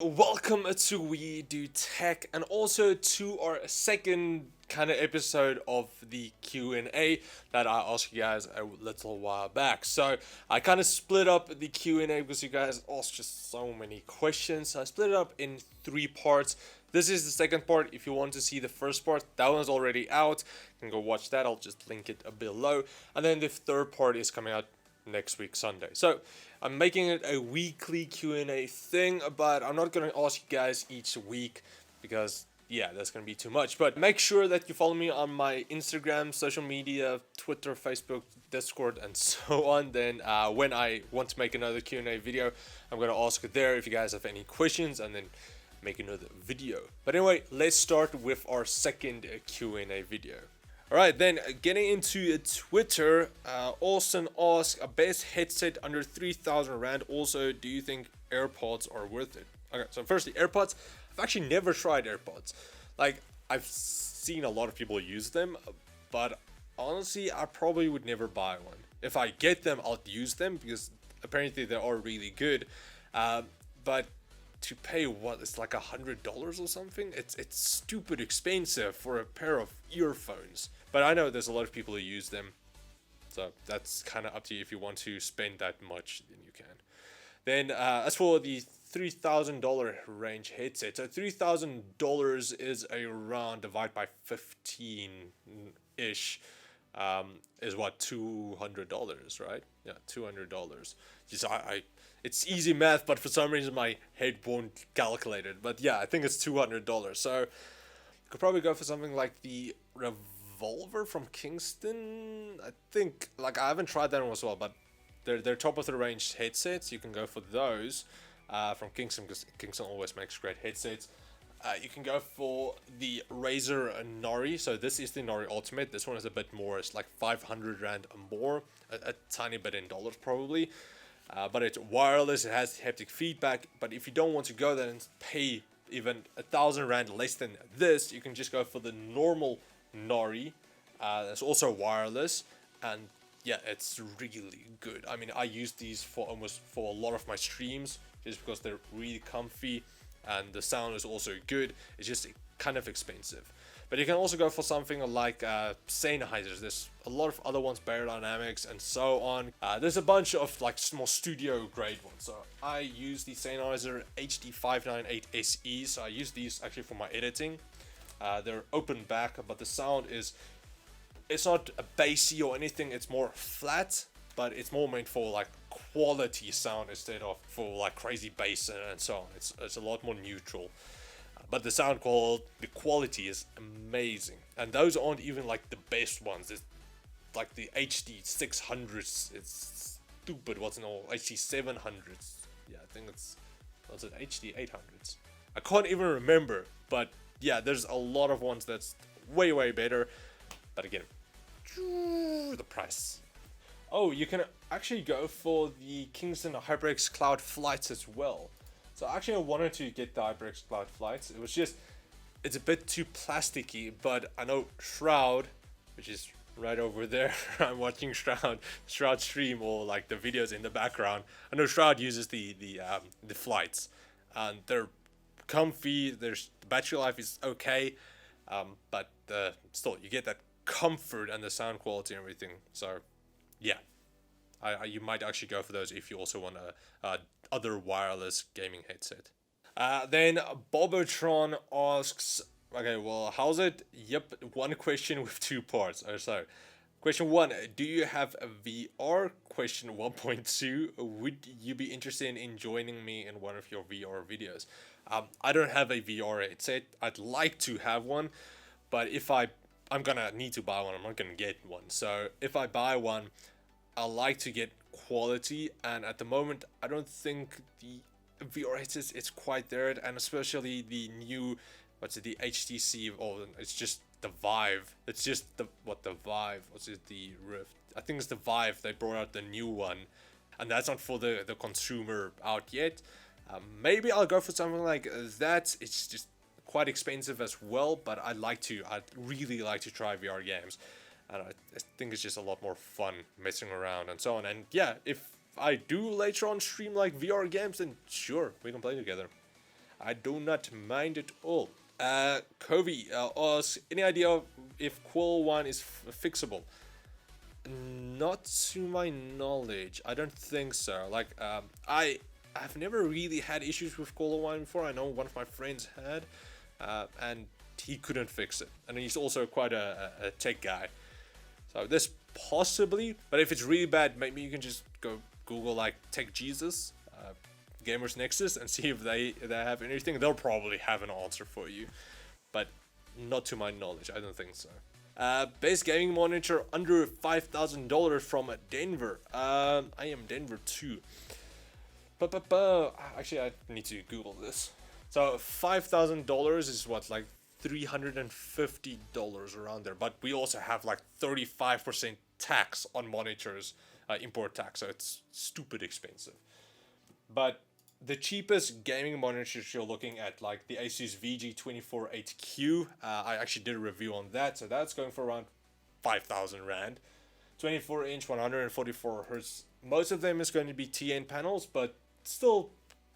Welcome to We Do Tech, and also to our second kind of episode of the Q&A that I asked you guys a little while back. So I kind of split up the Q&A because you guys asked just so many questions. So I split it up in three parts. This is the second part. If you want to see the first part, that one's already out. You can go watch that. I'll just link it below. And then the third part is coming out next week Sunday. So I'm making it a weekly Q&A thing, but I'm not going to ask you guys each week because yeah, that's going to be too much. But make sure that you follow me on my Instagram, social media, Twitter, Facebook, Discord, and so on. Then when I want to make another Q&A video, I'm going to ask there if you guys have any questions and then make another video. But anyway, let's start with our second Q&A video. Alright, then getting into Twitter, Austin asks, a best headset under 3,000 Rand. Also, do you think AirPods are worth it? Okay, so firstly, AirPods. I've actually never tried AirPods. Like, I've seen a lot of people use them, but honestly, I probably would never buy one. If I get them, I'll use them because apparently they are really good. But to pay what, it's like $100 or something. It's stupid expensive for a pair of earphones. But I know there's a lot of people who use them, so that's kind of up to you. If you want to spend that much, then you can. Then as for the $3,000 range headset, so $3,000 is around divided by 15 ish. Is what, $200, right? Yeah, $200. Just it's easy math, but for some reason my head won't calculate it. But yeah, I think it's $200. So you could probably go for something like the Revolver from Kingston. I think, like, I haven't tried that one as well, but they're top of the range headsets. You can go for those from Kingston because Kingston always makes great headsets. You can go for the Razer Nori. So this is the Nori Ultimate. This one is a bit more. It's like 500 Rand more, a tiny bit in dollars probably. But it's wireless. It has haptic feedback. But if you don't want to go there and pay even 1,000 Rand less than this, you can just go for the normal Nori. That's also wireless, and yeah, it's really good. I mean, I use these for a lot of my streams just because they're really comfy and the sound is also good. It's just kind of expensive. But you can also go for something like Sennheisers. There's a lot of other ones, Beyerdynamics and so on. There's a bunch of like small studio grade ones. So I use the Sennheiser HD598 SE. So I use these actually for my editing. They're open back, but the sound it's not a bassy or anything. It's more flat, but it's more meant for like quality sound instead of for like crazy bass and so on. It's a lot more neutral. But the the quality is amazing, and those aren't even like the best ones. It's like the HD 600s. It's stupid. What's in all HD 700s? Yeah, I think what's it, HD 800s. I can't even remember, but yeah, there's a lot of ones that's way better. But again, the price. Oh, you can actually go for the Kingston HyperX Cloud flights as well. So actually I wanted to get the HyperX Cloud flights. It was just, it's a bit too plasticky, but I know Shroud, which is right over there, I'm watching Shroud stream or like the videos in the background. I know Shroud uses the flights, and they're comfy. The battery life is okay, but still you get that comfort and the sound quality and everything. So yeah, you might actually go for those if you also want a other wireless gaming headset. Then Bobotron asks, okay, well, how's it? Yep, one question with two parts. Oh, so question one, do you have a VR? Question 1.2, would you be interested in joining me in one of your VR videos? I don't have a VR headset. I'd like to have one, but if I'm gonna need to buy one. I'm not gonna get one. So if I buy one, I like to get quality, and at the moment, I don't think the VR headsets it's quite there, and especially the new, the HTC, or it's just the Vive. It's just the Vive, the Rift. I think it's the Vive. They brought out the new one, and that's not for the consumer out yet. Maybe I'll go for something like that. It's just quite expensive as well, but I'd really like to try VR games. And I think it's just a lot more fun messing around and so on. And yeah, if I do later on stream like VR games, then sure, we can play together. I do not mind at all. Covey asks, any idea if Quill 1 is fixable? Not to my knowledge, I don't think so. Like, I've never really had issues with Quill 1 before. I know one of my friends had, and he couldn't fix it. And he's also quite a tech guy. So this possibly, but if it's really bad, maybe you can just go Google like Tech Jesus, Gamers Nexus, and see if they have anything. They'll probably have an answer for you, but not to my knowledge. I don't think so. Base gaming monitor under $5,000 from Denver. I am Denver too. Actually, I need to Google this. So $5,000 is what, like $350 around there. But we also have like 35% tax on monitors, import tax. So it's stupid expensive. But the cheapest gaming monitors you're looking at, like the Asus VG248Q, I actually did a review on that, so that's going for around 5,000 Rand. 24-inch, 144 Hz. Most of them is going to be TN panels, but still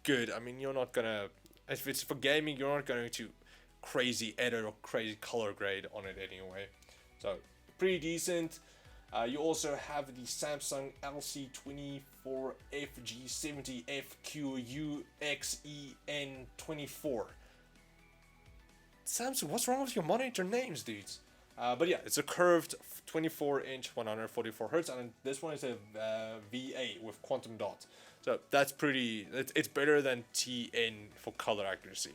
good. I mean, you're not gonna, if it's for gaming, you're not going to crazy edit or crazy color grade on it anyway. So pretty decent. You also have the Samsung LC24FG70FQUXEN24. Samsung, what's wrong with your monitor names, dudes? But yeah, it's a curved 24-inch, 144 Hz, and this one is a VA with quantum dot. So that's pretty. It's better than TN for color accuracy.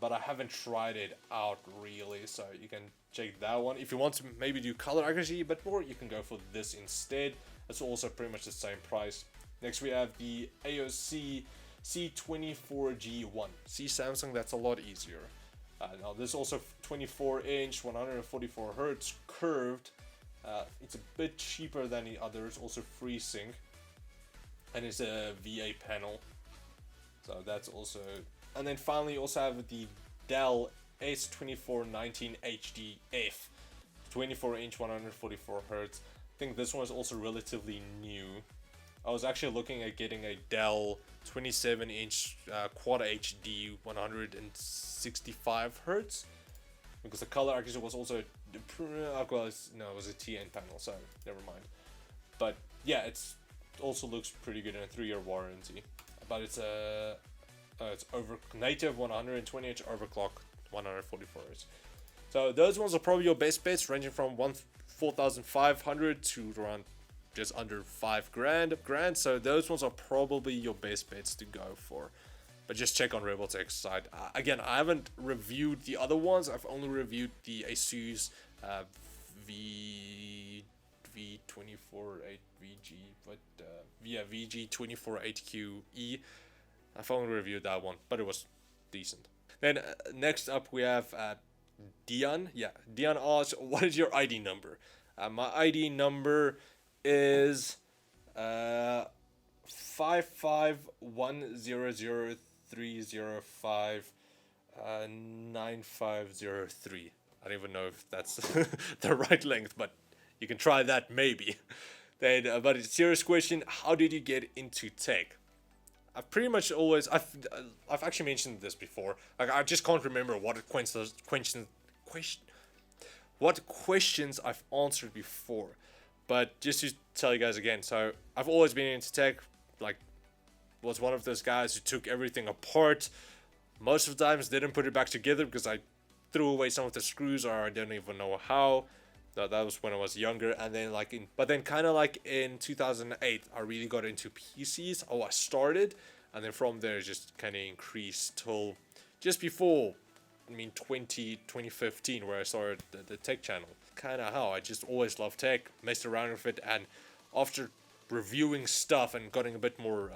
But I haven't tried it out really, so you can check that one. If you want to maybe do color accuracy a bit more, you can go for this instead. It's also pretty much the same price. Next we have the AOC C24G1. See Samsung, that's a lot easier. Now this also 24-inch, 144 Hz, curved. It's a bit cheaper than the others, also FreeSync. And it's a VA panel. So that's also... And then finally you also have the Dell S2419HDF, 24-inch, 144 Hz. I think this one is also relatively new. I was actually looking at getting a Dell 27-inch Quad HD 165 Hz, because the color accuracy was also well, no, it was a TN panel, so never mind. But yeah, it's also looks pretty good in a 3-year warranty. But it's a it's over native 120-inch overclock 144 Hz. So those ones are probably your best bets, ranging from 4,500 to around just under $5,000. So those ones are probably your best bets to go for. But just check on Rebeltech's side. Again, I haven't reviewed the other ones. I've only reviewed the Asus VG248QE. I've only reviewed that one, but it was decent. Then next up we have Dion. Yeah, Dion asks, what is your ID number? My ID number is 551003059503. I don't even know if that's the right length, but you can try that maybe. Then, but it's a serious question. How did you get into tech? I've pretty much always I've actually mentioned this before. Like, I just can't remember what questions I've answered before. But just to tell you guys again, so I've always been into tech. Like, was one of those guys who took everything apart. Most of the times didn't put it back together because I threw away some of the screws, or I don't even know how. No, that was when I was younger. And then but then kind of like in 2008, I really got into PCs. Oh, I started, and then from there just kind of increased till just before, 2015, where I started the tech channel. Kind of how I just always loved tech, messed around with it, and after reviewing stuff and getting a bit more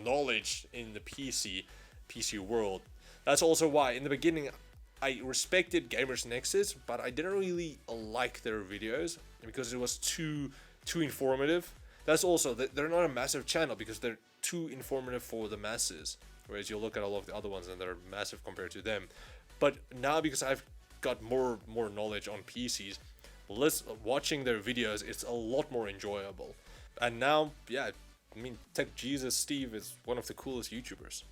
knowledge in the PC world, that's also why in the beginning I respected Gamers Nexus, but I didn't really like their videos because it was too informative. That's also, they're not a massive channel because they're too informative for the masses, whereas you look at a lot of the other ones and they're massive compared to them. But now, because I've got more knowledge on PCs, watching their videos, it's a lot more enjoyable. And now, yeah, Tech Jesus Steve is one of the coolest YouTubers.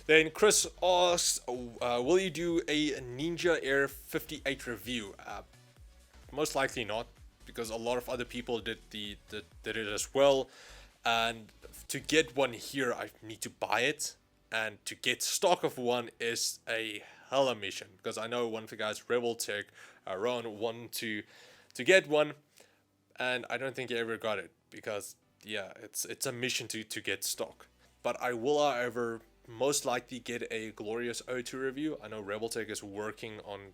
Then Chris asks, will you do a Ninja Air 58 review? Most likely not, because a lot of other people did it as well, and to get one here I need to buy it, and to get stock of one is a hella mission, because I know one of the guys, Rebel Tech, Ron, wanted to get one, and I don't think he ever got it, because yeah, it's a mission to get stock. But I will, however, most likely get a Glorious O2 review. I know Rebel Tech is working on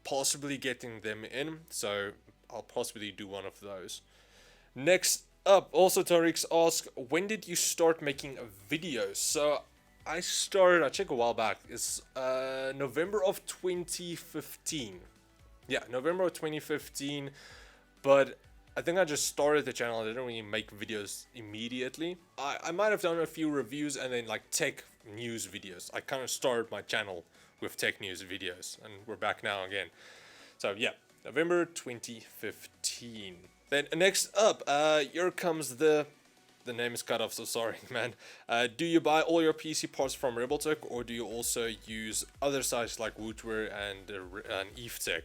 possibly getting them in, so I'll possibly do one of those. Next up, also Tariq asks, when did you start making videos? So I checked a while back, it's November of 2015. Yeah, November of 2015, but I think I just started the channel. I didn't really make videos immediately. I might have done a few reviews and then like tech news videos. I kind of started my channel with tech news videos, and we're back now again. So yeah, November 2015. Then next up, here comes the name is cut off, so sorry, man. Do you buy all your PC parts from Rebeltech, or do you also use other sites like Woodware and EveTech?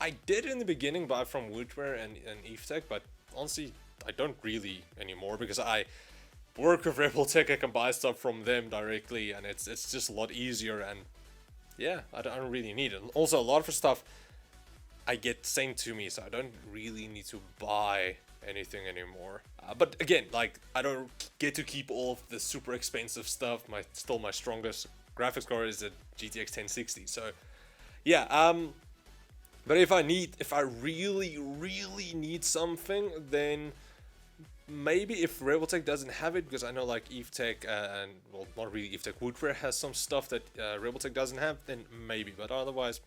I did in the beginning buy from Woodware and EveTech, but honestly, I don't really anymore, because I work with Rebeltech. I can buy stuff from them directly, and it's just a lot easier, and yeah, I don't really need it. Also, a lot of the stuff I get sent to me, so I don't really need to buy anything anymore. But again, like, I don't get to keep all of the super expensive stuff. Still my strongest graphics card is a GTX 1060. So yeah, but if I really need something, then maybe if Rebeltech doesn't have it, because I know like EveTech and, well, not really EveTech, Woodware has some stuff that Rebeltech doesn't have, then maybe, but otherwise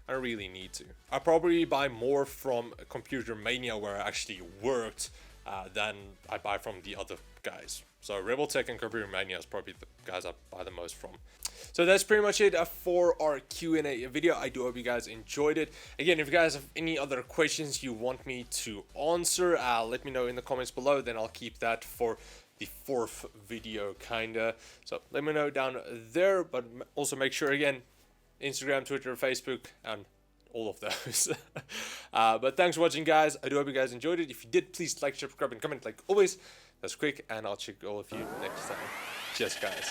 I don't really need to. I probably buy more from Computer Mania, where I actually worked, than I buy from the other guys. So Rebeltech and Computer Mania is probably the guys I buy the most from. So that's pretty much it for our Q&A video. I do hope you guys enjoyed it. Again, if you guys have any other questions you want me to answer, let me know in the comments below. Then I'll keep that for the fourth video, kinda. So let me know down there. But also make sure, again, Instagram, Twitter, Facebook, and all of those. But thanks for watching, guys. I do hope you guys enjoyed it. If you did, please like, share, subscribe, and comment like always. That's quick, and I'll check all of you next time. Cheers, guys.